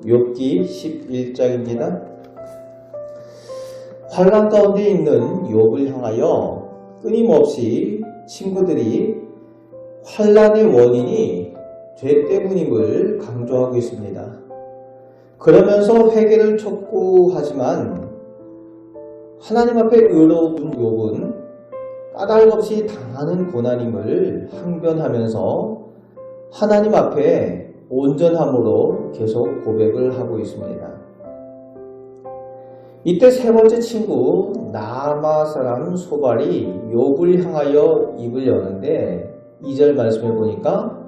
욥기 11장입니다. 환난 가운데 있는 욥을 향하여 끊임없이 친구들이 환난의 원인이 죄 때문임을 강조하고 있습니다. 그러면서 회개를 촉구하지만 하나님 앞에 의로운 욥은 까닭없이 당하는 고난임을 항변하면서 하나님 앞에 온전함으로 계속 고백을 하고 있습니다. 이때 세 번째 친구 나아마 사람 소발이 욥을 향하여 입을 여는데 2절 말씀해 보니까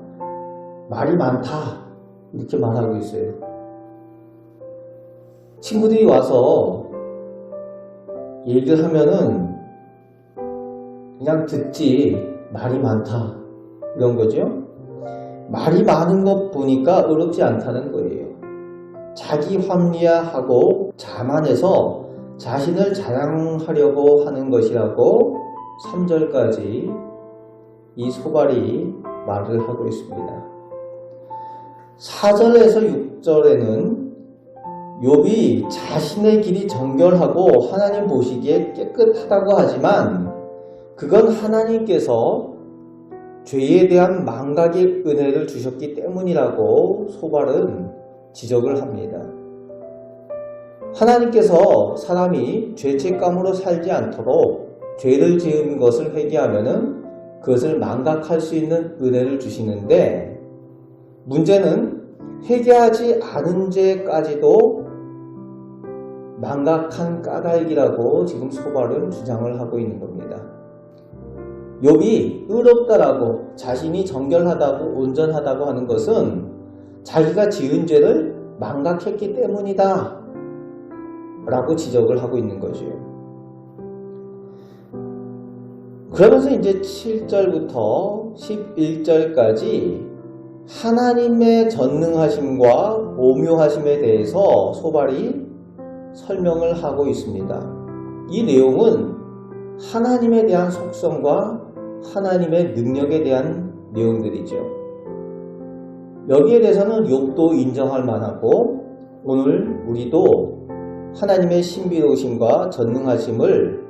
말이 많다 이렇게 말하고 있어요. 친구들이 와서 얘기를 하면은 그냥 듣지 말이 많다 이런 거죠. 말이 많은 것 보니까 어렵지 않다는 거예요. 자기 합리화하고 자만해서 자신을 자랑하려고 하는 것이라고 3절까지 이 소발이 말을 하고 있습니다. 4절에서 6절에는 욥이 자신의 길이 정결하고 하나님 보시기에 깨끗하다고 하지만 그건 하나님께서 죄에 대한 망각의 은혜를 주셨기 때문이라고 소발은 지적을 합니다. 하나님께서 사람이 죄책감으로 살지 않도록 죄를 지은 것을 회개하면은 그것을 망각할 수 있는 은혜를 주시는데 문제는 회개하지 않은 죄까지도 망각한 까닭이라고 지금 소발은 주장을 하고 있는 겁니다. 욥이 의롭다라고 자신이 정결하다고 온전하다고 하는 것은 자기가 지은 죄를 망각했기 때문이다 라고 지적을 하고 있는 거죠. 그러면서 이제 7절부터 11절까지 하나님의 전능하심과 오묘하심에 대해서 소발이 설명을 하고 있습니다. 이 내용은 하나님에 대한 속성과 하나님의 능력에 대한 내용들이죠. 여기에 대해서는 욥도 인정할 만하고 오늘 우리도 하나님의 신비로우심과 전능하심을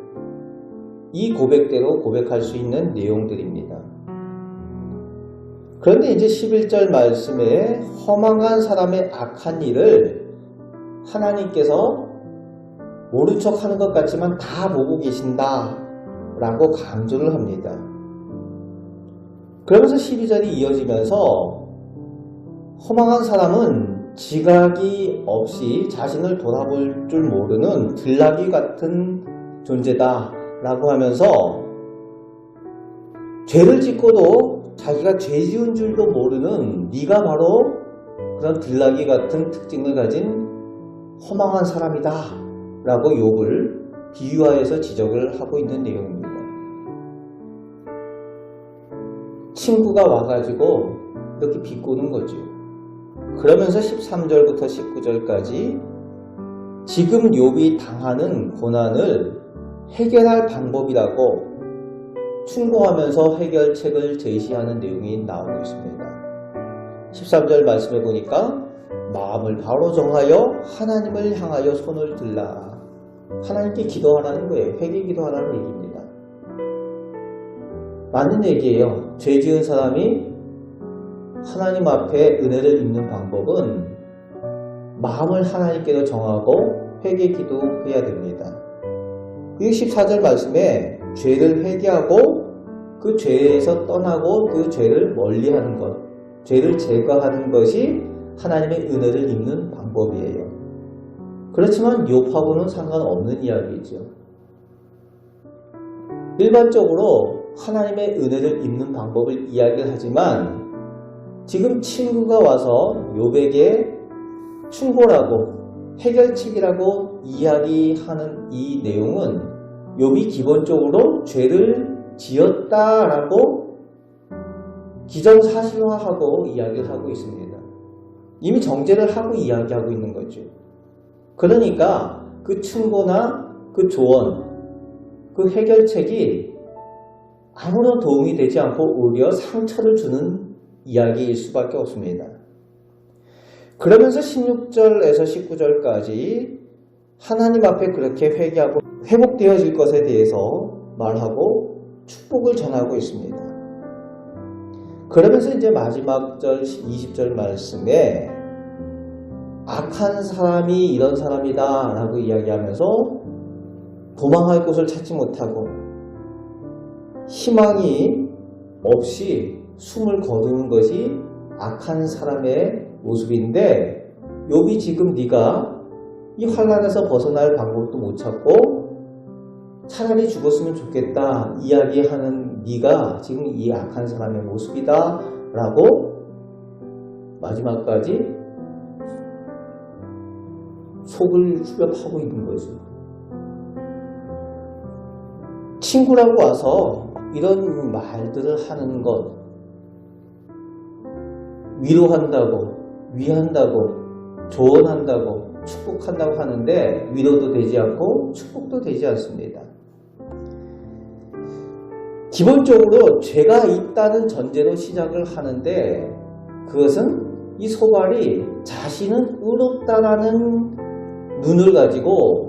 이 고백대로 고백할 수 있는 내용들입니다. 그런데 이제 11절 말씀에 허망한 사람의 악한 일을 하나님께서 모른 척 하는 것 같지만 다 보고 계신다 라고 강조를 합니다. 그러면서 12절이 이어지면서 허망한 사람은 지각이 없이 자신을 돌아볼 줄 모르는 들나귀 같은 존재다 라고 하면서 죄를 짓고도 자기가 죄 지은 줄도 모르는 네가 바로 그런 들나귀 같은 특징을 가진 허망한 사람이다 라고 욥을 비유하여서 지적을 하고 있는 내용입니다. 친구가 와가지고 이렇게 비꼬는 거죠. 그러면서 13절부터 19절까지 지금 욥이 당하는 고난을 해결할 방법이라고 충고하면서 해결책을 제시하는 내용이 나오고 있습니다. 13절 말씀해 보니까 마음을 바로 정하여 하나님을 향하여 손을 들라. 하나님께 기도하라는 거예요. 회개 기도하라는 얘기입니다. 맞는 얘기예요. 죄 지은 사람이 하나님 앞에 은혜를 입는 방법은 마음을 하나님께로 정하고 회개 기도해야 됩니다. 14절 말씀에 죄를 회개하고 그 죄에서 떠나고 그 죄를 멀리하는 것, 죄를 제거하는 것이 하나님의 은혜를 입는 방법이에요. 그렇지만 욥하고는 상관없는 이야기죠. 일반적으로 하나님의 은혜를 입는 방법을 이야기를 하지만 지금 친구가 와서 욥에게 충고라고 해결책이라고 이야기하는 이 내용은 욥이 기본적으로 죄를 지었다라고 기정사실화하고 이야기를 하고 있습니다. 이미 정죄를 하고 이야기하고 있는 거죠. 그러니까 그 충고나 그 조언, 그 해결책이 아무런 도움이 되지 않고 오히려 상처를 주는 이야기일 수밖에 없습니다. 그러면서 16절에서 19절까지 하나님 앞에 그렇게 회개하고 회복되어질 것에 대해서 말하고 축복을 전하고 있습니다. 그러면서 이제 마지막 절 20절 말씀에 악한 사람이 이런 사람이다 라고 이야기하면서 도망할 곳을 찾지 못하고 희망이 없이 숨을 거두는 것이 악한 사람의 모습인데, 욥이 지금 네가 이 환난에서 벗어날 방법도 못 찾고 차라리 죽었으면 좋겠다 이야기하는 네가 지금 이 악한 사람의 모습이다 라고 마지막까지 속을 후벼파고 있는 거죠. 친구라고 와서 이런 말들을 하는 것, 위로한다고, 위한다고, 조언한다고, 축복한다고 하는데 위로도 되지 않고 축복도 되지 않습니다. 기본적으로 죄가 있다는 전제로 시작을 하는데, 그것은 이 소발이 자신은 의롭다라는 눈을 가지고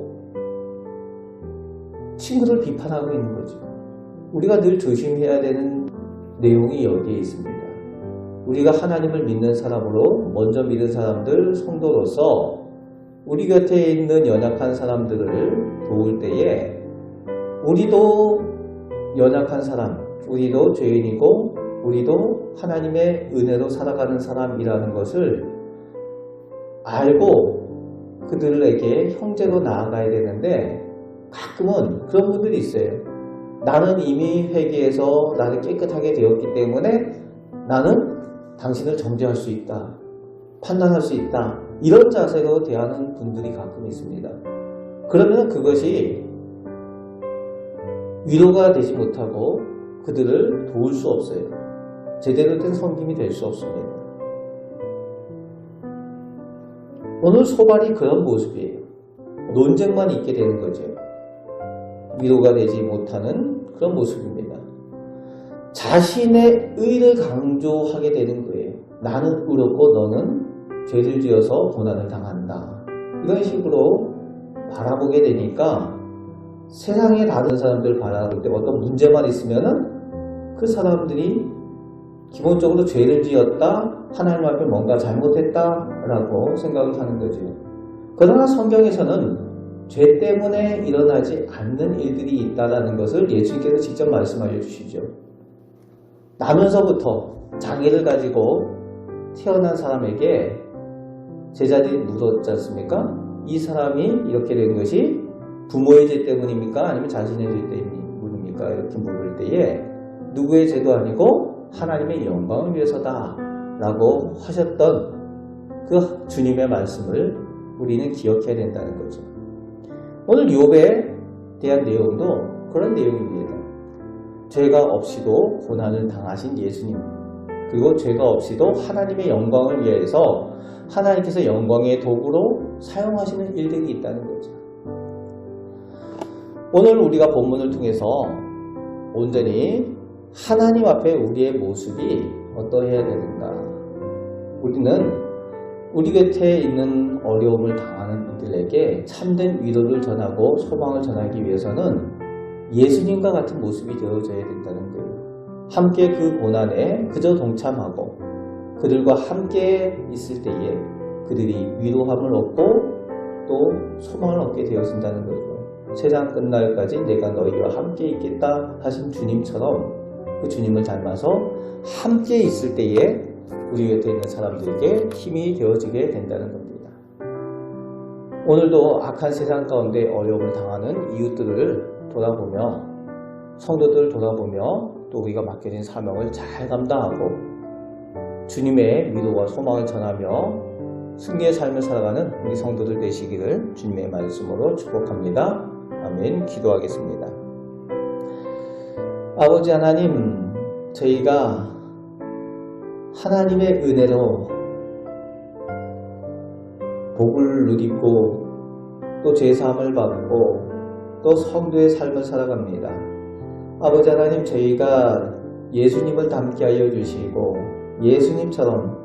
친구를 비판하고 있는 거죠. 우리가 늘 조심해야 되는 내용이 여기에 있습니다. 우리가 하나님을 믿는 사람으로 먼저 믿은 사람들, 성도로서 우리 곁에 있는 연약한 사람들을 도울 때에 우리도 연약한 사람, 우리도 죄인이고 우리도 하나님의 은혜로 살아가는 사람이라는 것을 알고 그들에게 형제로 나아가야 되는데, 가끔은 그런 분들이 있어요. 나는 이미 회개해서 나는 깨끗하게 되었기 때문에 나는 당신을 정죄할 수 있다, 판단할 수 있다, 이런 자세로 대하는 분들이 가끔 있습니다. 그러면 그것이 위로가 되지 못하고 그들을 도울 수 없어요. 제대로 된 섬김이 될 수 없습니다. 오늘 소발이 그런 모습이에요. 논쟁만 있게 되는 거죠. 위로가 되지 못하는 그런 모습입니다. 자신의 의를 강조하게 되는 거예요. 나는 의롭고 너는 죄를 지어서 고난을 당한다. 이런 식으로 바라보게 되니까 세상에 다른 사람들 바라볼 때 어떤 문제만 있으면은 그 사람들이 기본적으로 죄를 지었다, 하나님 앞에 뭔가 잘못했다라고 생각을 하는 거죠. 그러나 성경에서는 죄 때문에 일어나지 않는 일들이 있다는 것을 예수님께서 직접 말씀하여 주시죠. 나면서부터 장애를 가지고 태어난 사람에게 제자들이 물었지 않습니까? 이 사람이 이렇게 된 것이 부모의 죄 때문입니까? 아니면 자신의 죄 때문입니까? 이렇게 물을 때에 누구의 죄도 아니고 하나님의 영광을 위해서다 라고 하셨던 그 주님의 말씀을 우리는 기억해야 된다는 거죠. 오늘 욥에 대한 내용도 그런 내용입니다. 죄가 없이도 고난을 당하신 예수님, 그리고 죄가 없이도 하나님의 영광을 위해서 하나님께서 영광의 도구로 사용하시는 일들이 있다는 거죠. 오늘 우리가 본문을 통해서 온전히 하나님 앞에 우리의 모습이 어떠해야 되는가, 우리는 우리 곁에 있는 어려움을 당하는 이들에게 참된 위로를 전하고 소망을 전하기 위해서는 예수님과 같은 모습이 되어져야 된다는 거예요. 함께 그 고난에 그저 동참하고 그들과 함께 있을 때에 그들이 위로함을 얻고 또 소망을 얻게 되어진다는 거죠. 세상 끝날까지 내가 너희와 함께 있겠다 하신 주님처럼 그 주님을 닮아서 함께 있을 때에 우리 곁에 있는 사람들에게 힘이 되어지게 된다는 겁니다. 오늘도 악한 세상 가운데 어려움을 당하는 이웃들을 돌아보며, 성도들을 돌아보며 또 우리가 맡겨진 사명을 잘 감당하고 주님의 위로와 소망을 전하며 승리의 삶을 살아가는 우리 성도들 되시기를 주님의 말씀으로 축복합니다. 아멘. 기도하겠습니다. 아버지 하나님, 저희가 하나님의 은혜로 복을 누리고 또 죄사함을 받고 또 성도의 삶을 살아갑니다. 아버지 하나님, 저희가 예수님을 닮게 하여 주시고 예수님처럼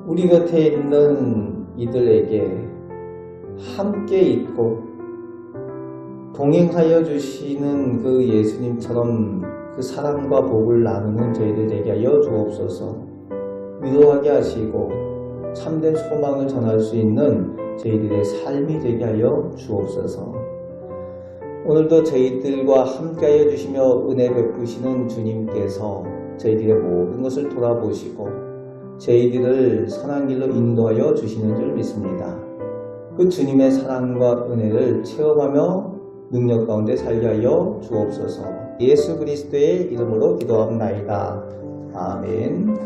우리 곁에 있는 이들에게 함께 있고 동행하여 주시는 그 예수님처럼 그 사랑과 복을 나누는 저희들 되게 하여 주옵소서. 위로하게 하시고 참된 소망을 전할 수 있는 저희들의 삶이 되게 하여 주옵소서. 오늘도 저희들과 함께하여 주시며 은혜 베푸시는 주님께서 저희들의 모든 것을 돌아보시고 저희들을 선한 길로 인도하여 주시는 줄 믿습니다. 그 주님의 사랑과 은혜를 체험하며 능력 가운데 살게 하여 주옵소서. 예수 그리스도의 이름으로 기도합나이다. 아멘.